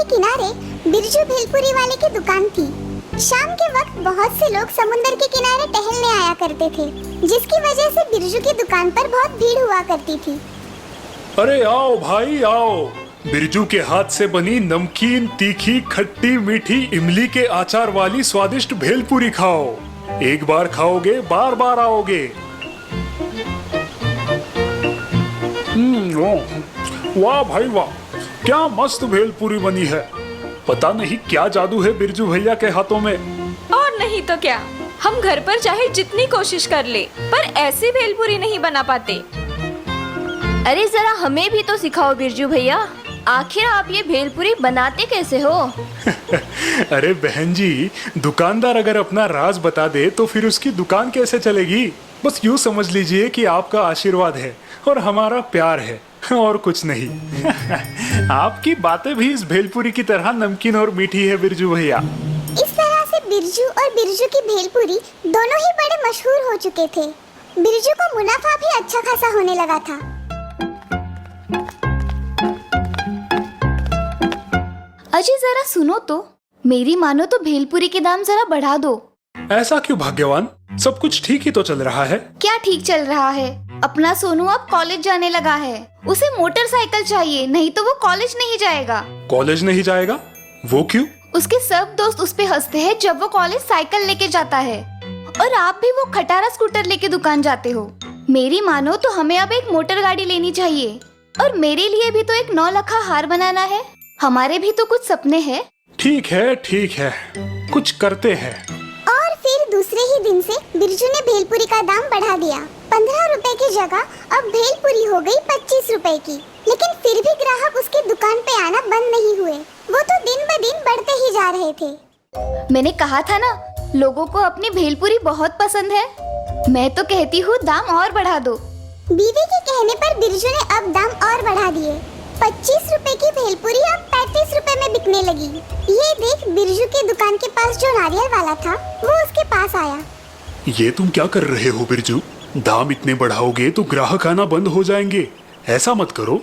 के किनारे बिरजू भेलपुरी वाले की दुकान थी। शाम के वक्त बहुत से लोग समुद्र के किनारे टहलने आया करते थे, जिसकी वजह से बिरजू की दुकान पर बहुत भीड़ हुआ करती थी। अरे आओ भाई आओ, बिरजू के हाथ से बनी नमकीन, तीखी, खट्टी, मीठी इमली के अचार वाली स्वादिष्ट भेलपुरी खाओ। एक बार खाओगे बार बार आओगे। वाह भाई वाह, क्या मस्त भेलपुरी बनी है। पता नहीं क्या जादू है बिरजू भैया के हाथों में। और नहीं तो क्या, हम घर पर चाहे जितनी कोशिश कर ले पर ऐसी भेलपुरी नहीं बना पाते। अरे जरा हमें भी तो सिखाओ बिरजू भैया, आखिर आप ये भेलपुरी बनाते कैसे हो? अरे बहन जी, दुकानदार अगर अपना राज बता दे तो फिर उसकी दुकान कैसे चलेगी। बस यूँ समझ लीजिए कि आपका आशीर्वाद है और हमारा प्यार है, और कुछ नहीं। आपकी बातें भी इस भेलपुरी की तरह नमकीन और मीठी है बिरजू भैया। इस तरह से बिरजू और बिरजू की भेलपुरी दोनों ही बड़े मशहूर हो चुके थे। बिरजू को मुनाफा भी अच्छा खासा होने लगा था। अजय जरा सुनो तो, मेरी मानो तो भेलपुरी के दाम जरा बढ़ा दो। ऐसा क्यों भाग्यवान, सब कुछ ठीक ही तो चल रहा है। क्या ठीक चल रहा है? अपना सोनू अब कॉलेज जाने लगा है, उसे मोटरसाइकिल चाहिए, नहीं तो वो कॉलेज नहीं जाएगा। कॉलेज नहीं जाएगा? वो क्यों? उसके सब दोस्त उस पे हंसते हैं जब वो कॉलेज साइकिल लेके जाता है, और आप भी वो खटारा स्कूटर लेके दुकान जाते हो। मेरी मानो तो हमें अब एक मोटर गाड़ी लेनी चाहिए, और मेरे लिए भी तो एक 9 लखा हार बनाना है। हमारे भी तो कुछ सपने हैं। ठीक है, कुछ करते हैं। और फिर दूसरे ही दिन से बिरजू ने भेलपुरी का दाम बढ़ा दिया। 15 रुपए की जगह अब भेलपुरी हो गई 25 रुपए की। लेकिन फिर भी ग्राहक उसकी दुकान पे आना बंद नहीं हुए, वो तो दिन ब दिन बढ़ते ही जा रहे थे। मैंने कहा था ना, लोगों को अपनी भेलपुरी बहुत पसंद है। मैं तो कहती हूँ दाम और बढ़ा दो। बीवी के कहने पर बिरजू ने अब दाम और बढ़ा दिए। 25 रुपए की भेलपुरी अब 35 रुपए में बिकने लगी। ये देख बिरजू की दुकान के पास जो नारियल वाला था, वो उसके पास आया। ये तुम क्या कर रहे हो बिरजू? दाम इतने बढ़ाओगे तो ग्राहक आना बंद हो जाएंगे। ऐसा मत करो।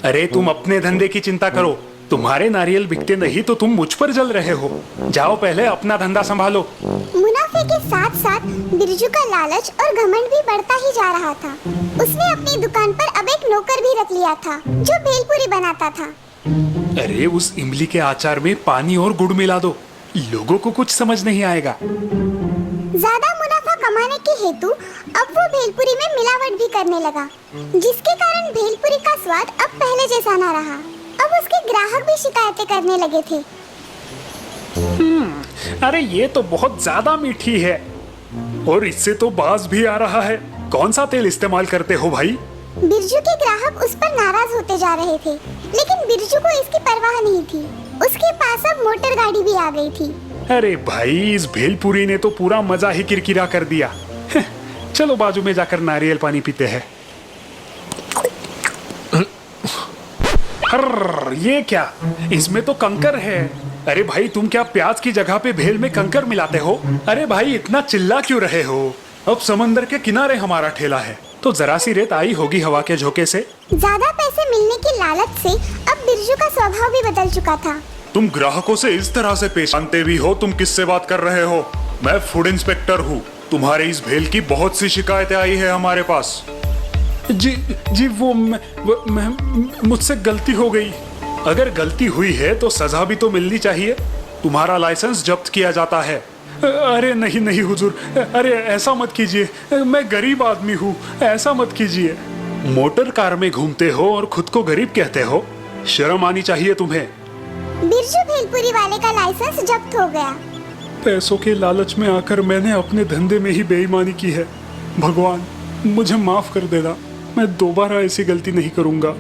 अरे तुम अपने धंधे की चिंता करो, तुम्हारे नारियल बिकते नहीं तो तुम मुझ पर जल रहे हो। जाओ पहले अपना धंधा संभालो। मुनाफे के साथ साथ बिरजू का लालच और घमंड भी बढ़ता ही जा रहा था। उसने अपनी दुकान पर अब एक नौकर भी रख लिया था, जो भेलपुरी बनाता था। अरे उस इमली के अचार में पानी और गुड़ मिला दो, लोगों को कुछ समझ नहीं आएगा। ज्यादा मुनाफा कमाने के हेतु अब वो भेलपुरी में मिलावट भी करने लगा, जिसके कारण भेलपुरी का स्वाद अब पहले जैसा न रहा। अब उसके ग्राहक भी शिकायतें करने लगे थे। अरे ये तो बहुत ज्यादा मीठी है, और इससे तो बास भी आ रहा है। कौन सा तेल इस्तेमाल करते हो भाई? बिरजू के ग्राहक उस पर नाराज होते जा रहे थे, लेकिन बिरजू को इसकी परवाह नहीं थी। उसके पास अब मोटर गाड़ी भी आ गई थी। अरे भाई, इस भेलपुरी ने तो पूरा मजा ही किरकिरा कर दिया। चलो बाजू में जाकर नारियल पानी पीते हैं। ये क्या? इसमें तो कंकर है। अरे भाई, तुम क्या प्याज की जगह पे भेल में कंकर मिलाते हो? अरे भाई, इतना चिल्ला क्यों रहे हो? अब समंदर के किनारे हमारा ठेला है, तो जरा सी रेत आई होगी हवा के झोंके से। ज्यादा पैसे मिलने की लालच से अब बिरजू का स्वभाव भी बदल चुका था। तुम ग्राहकों से इस तरह से पेश आते भी हो? तुम किससे बात कर रहे हो? मैं फूड इंस्पेक्टर हूँ। तुम्हारे इस भेल की बहुत सी शिकायतें आई है हमारे पास। जी वो मुझसे गलती हो गई। अगर गलती हुई है तो सजा भी तो मिलनी चाहिए। तुम्हारा लाइसेंस जब्त किया जाता है। अरे नहीं हुजूर, अरे ऐसा मत कीजिए, मैं गरीब आदमी हूँ, ऐसा मत कीजिए। मोटर कार में घूमते हो और खुद को गरीब कहते हो? शर्म आनी चाहिए तुम्हें। बिरजू भेलपुरी वाले का लाइसेंस जब्त हो गया। पैसों के लालच में आकर मैंने अपने धंधे में ही बेईमानी की है। भगवान मुझे माफ कर देना, मैं दोबारा ऐसी गलती नहीं करूंगा।